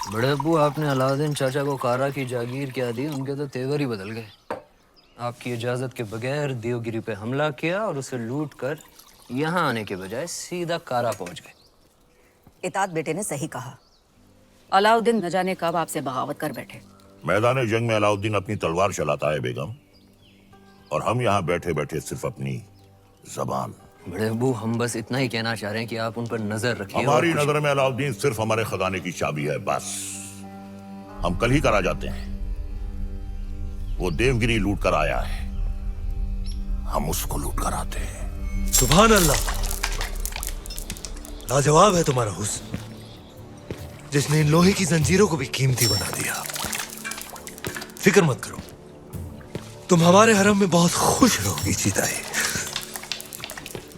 बड़े अब्बू, आपने अलाउद्दीन चाचा को कारा की जागीर क्या दी, उनके तो तेवर ही बदल गए। आपकी इजाजत के बगैर देवगिरी पे हमला किया और उसे लूट कर यहाँ आने के बजाय सीधा कारा पहुंच गए। इतात बेटे ने सही कहा। अलाउद्दीन न जाने कब आपसे बगावत कर बैठे। मैदान जंग में अलाउद्दीन अपनी तलवार चलाता है बेगम, और हम यहाँ बैठे बैठे सिर्फ अपनी जबान। बड़े अब्बू, हम बस इतना ही कहना चाह रहे हैं कि आप उन पर नजर रखिए। हमारी नजर में अलाउद्दीन सिर्फ हमारे खजाने की चाबी है, बस। हम कल ही करा जाते हैं। वो देवगिरी लूट कर आया है, हम उसको लूट कर आते हैं। सुभान अल्लाह, लाजवाब है तुम्हारा हुस्न, जिसने इन लोहे की जंजीरों को भी कीमती बना दिया। फिक्र मत करो, तुम हमारे हरम में बहुत खुश रहोगी चीताई।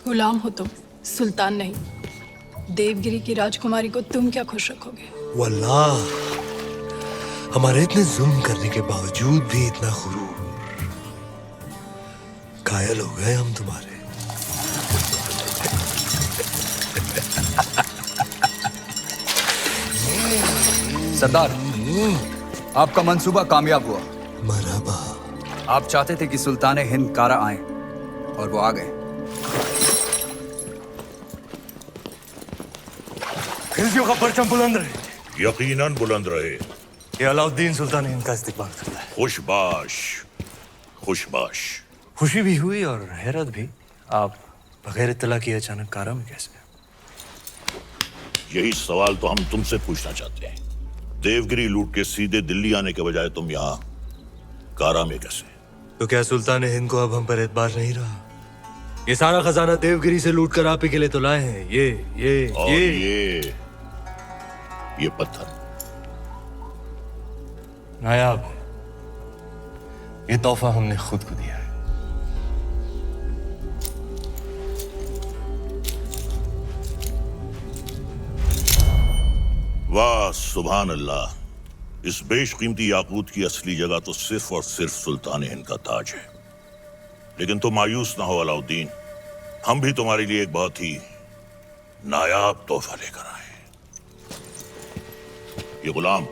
गुलाम हो तुम, सुल्तान नहीं। देवगिरी की राजकुमारी को तुम क्या खुश रखोगे? वल्लाह, हमारे इतने जुल्म करने के बावजूद भी इतना गुरूर। कायल हो गए हम तुम्हारे। सरदार, आपका मंसूबा कामयाब हुआ। मरहबा। आप चाहते थे कि सुल्तान हिंद कारा आए, और वो आ गए। खिलजियों का परचम बुलंद रहे। यकीनन बुलंद रहे। ये अलाउद्दीन सुल्तान हिंद का इस्तेमाल करता है। खुशबाश, खुशबाश। खुशी भी हुई और हैरत भी। आप बगैर इत्तला किए अचानक कारा में कैसे? यही सवाल तो हम तुमसे पूछना चाहते हैं। देवगिरी लूट के सीधे दिल्ली आने के बजाय तुम यहाँ कारा में कैसे? तो क्या सुल्तान हिंद को अब हम पर एतबार नहीं रहा? ये सारा खजाना देवगिरी से लूट कर आप ही के लिए तो लाए हैं। और ये पत्थर। नायाब, ये तोहफा हमने खुद को दिया है। वाह सुभान अल्लाह, इस बेशकीमती याकूत की असली जगह तो सिर्फ और सिर्फ सुल्तान हिंद का ताज है। लेकिन तुम मायूस ना हो अलाउद्दीन, हम भी तुम्हारे लिए एक बहुत ही नायाब तोहफा लेकर आए। ये गुलाम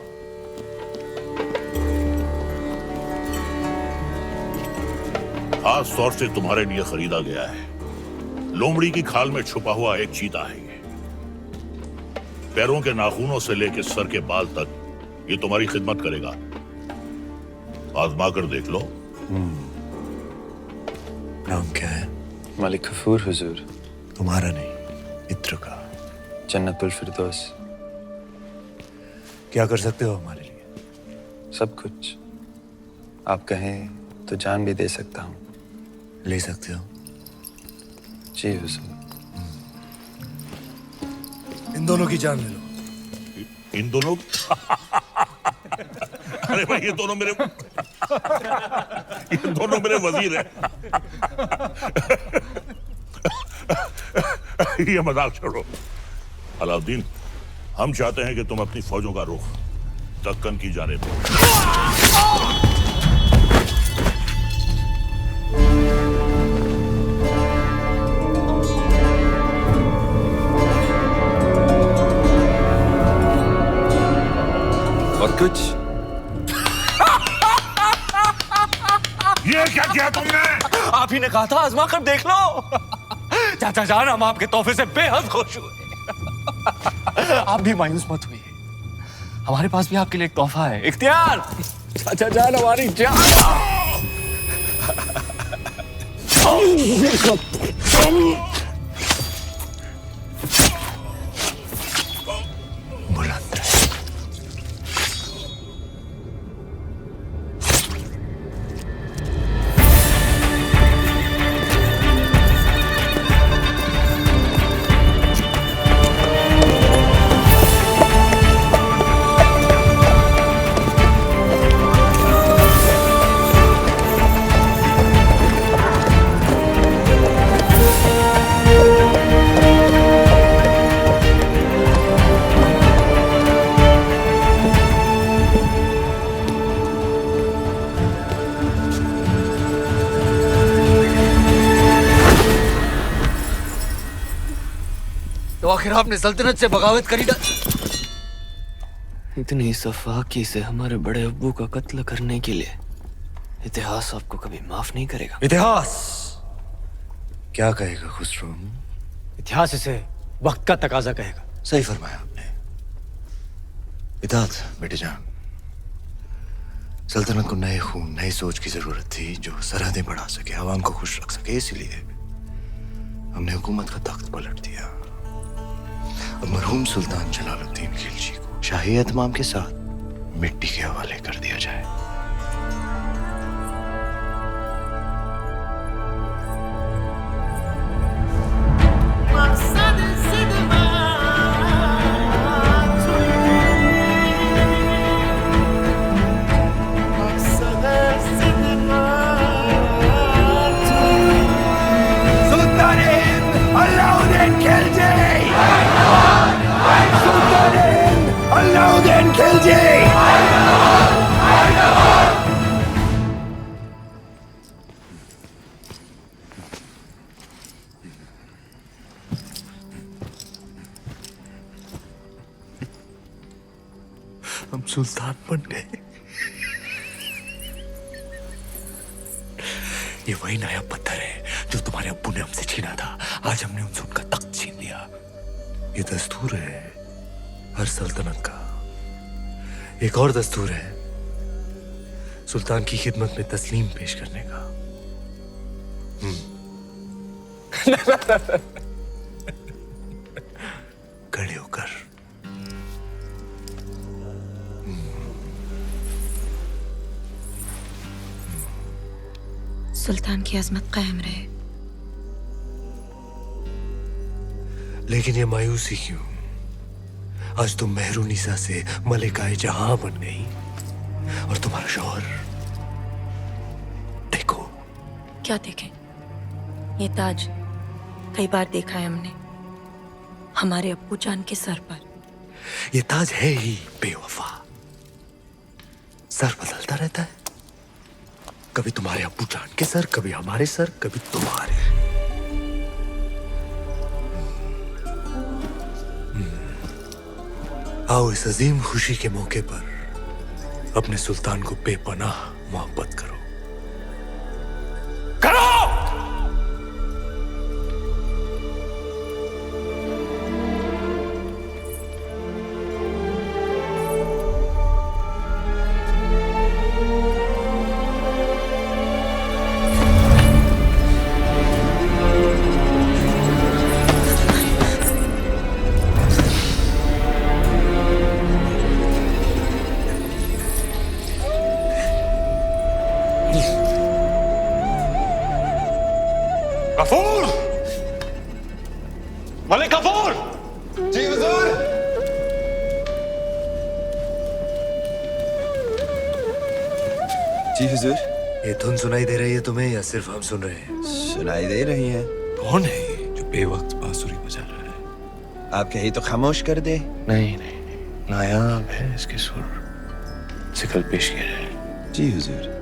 खास तौर से तुम्हारे लिए खरीदा गया है। लोमड़ी की खाल में छुपा हुआ एक चीता है ये। पैरों के नाखूनों से लेकर सर के बाल तक ये तुम्हारी खिदमत करेगा। आजमा कर देख लो। नाम क्या है? मलिक गफूर हुजूर। तुम्हारा नहीं, मित्र का। जन्नतुल फिरदौस। क्या कर सकते हो हमारे लिए? सब कुछ। आप कहें तो जान भी दे सकता हूँ। ले सकते हो? जी हुजूर। इन दोनों की जान ले लो। इन दोनों अरे भाई, ये दोनों मेरे वजीर हैं। ये मजाक छोड़ो। अलाउद्दीन, हम चाहते हैं कि तुम अपनी फौजों का रुख दक्कन की जानिब करो। और कुछ? ये क्या किया तुमने? आप ही ने कहा था आजमा कर देख लो। चाचा जान, हम आपके तोहफे से बेहद खुश हुए। आप भी मायूस मत हुई, हमारे पास भी आपके लिए एक तोहफा है। इख्तियार, चाचा जान हमारी जान। बुलंद रहे। तो आखिर आपने सल्तनत से बगावत करी। इतनी सफाकी से हमारे बड़े अब्बू का कत्ल करने के लिए इतिहास आपको कभी माफ नहीं करेगा। इतिहास क्या कहेगा खुसरो? इतिहास इसे वक्त का तकाजा कहेगा। सही फरमाया आपने। इताद बेटे जान, सल्तनत को नए खून नई सोच की जरूरत थी जो सरहदें बढ़ा सके, आवाम को खुश रख सके। इसलिए हमने हुकूमत का तख्त पलट दिया। अब मरहूम सुल्तान जलालुद्दीन खिलजी को शाही एहतमाम के साथ मिट्टी के हवाले कर दिया जाए। हम सुल्तान बन गए। ये वही नया पत्थर है जो तुम्हारे अब्बू ने हमसे छीना था। आज हमने उनसे उनका तख्त छीन लिया। ये दस्तूर है हर सल्तनत का। एक और दस्तूर है सुल्तान की खिदमत में तस्लीम पेश करने का। खड़े होकर। सुल्तान की अजमत कायम रहे। लेकिन ये मायूसी क्यों? आज तुम मेहरुनिसा से मलिकाए जहां बन गई और तुम्हारा शौहर देखो। क्या देखें? ये ताज कई बार देखा है हमने हमारे अब्बू जान के सर पर। ये ताज है ही बेवफा। सर बदलता रहता है, कभी तुम्हारे अब्बू जान के सर, कभी हमारे सर, कभी तुम्हारे। आओ इस अजीम खुशी के मौके पर अपने सुल्तान को बेपनाह मोहब्बत करो। गफूर! मलिक गफूर! जी हुजूर। जी हुजूर। ये धुन सुनाई दे रही है तुम्हें या सिर्फ हम सुन रहे हैं? सुनाई दे रही है। कौन है ये जो बेवक्त बांसुरी बजा रहा है? आप कहीं तो खामोश कर दे। नहीं नहीं, नायाब है इसके सुर। सिकल पेश किया जाए। जी हुजूर।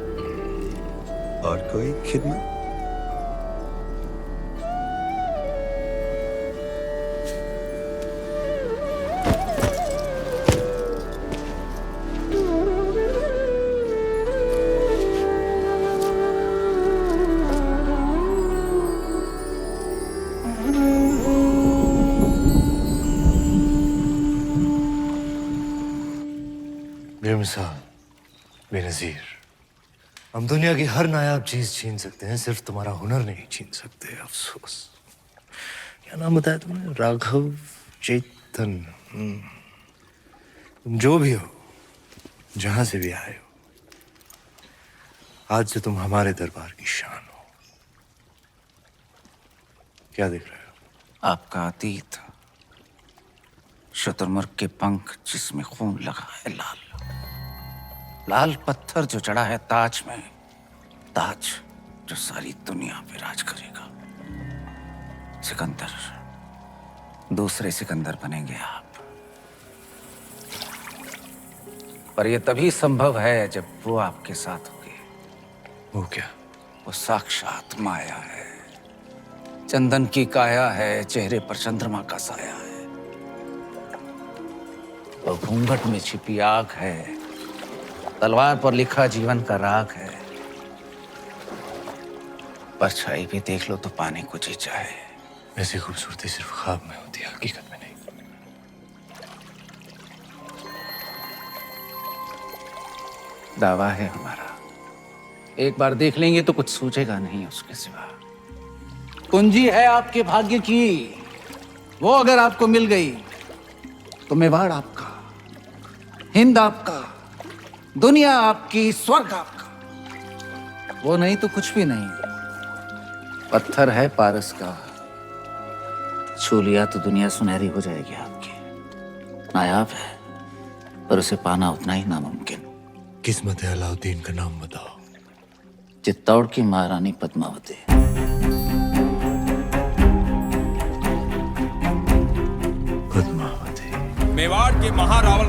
और कोई खिदमत? बेमिसाल, बेनज़ीर, हम दुनिया की हर नायाब चीज छीन सकते हैं, सिर्फ तुम्हारा हुनर नहीं छीन सकते। अफसोस। क्या नाम बताया तुमने? राघव चेतन। तुम जो भी हो, जहां से भी आए हो, आज से तुम हमारे दरबार की शान हो। क्या देख रहे हो? आपका अतीत, शुतुरमुर्ग के पंख जिसमें खून लगा है लाल, लाल पत्थर जो चढ़ा है ताज में, ताज जो सारी दुनिया पे राज करेगा। सिकंदर, दूसरे सिकंदर बनेंगे आप। पर यह तभी संभव है जब वो आपके साथ होंगे। वो क्या? वो साक्षात माया है, चंदन की काया है, चेहरे पर चंद्रमा का साया है। वो घूंघट में छिपी आग है, तलवार पर लिखा जीवन का राग है। परछाई भी देख लो तो पाने को जी चाहे। ऐसी खूबसूरती सिर्फ ख्वाब में होती है, हकीकत में नहीं। दावा है हमारा, एक बार देख लेंगे तो कुछ सूझेगा नहीं उसके सिवा। कुंजी है आपके भाग्य की, वो अगर आपको मिल गई तो मेवाड़ आपका, हिंद आपका, दुनिया आपकी, स्वर्ग आपका। वो नहीं तो कुछ भी नहीं। पत्थर है पारस का, छू लिया तो दुनिया सुनहरी हो जाएगी आपकी। नायाब है पर उसे पाना उतना ही नामुमकिन। किस्मत है अलाउद्दीन का नाम बताओ। चित्तौड़ की महारानी पद्मावती। पद्मावती। मेवाड़ के महारावल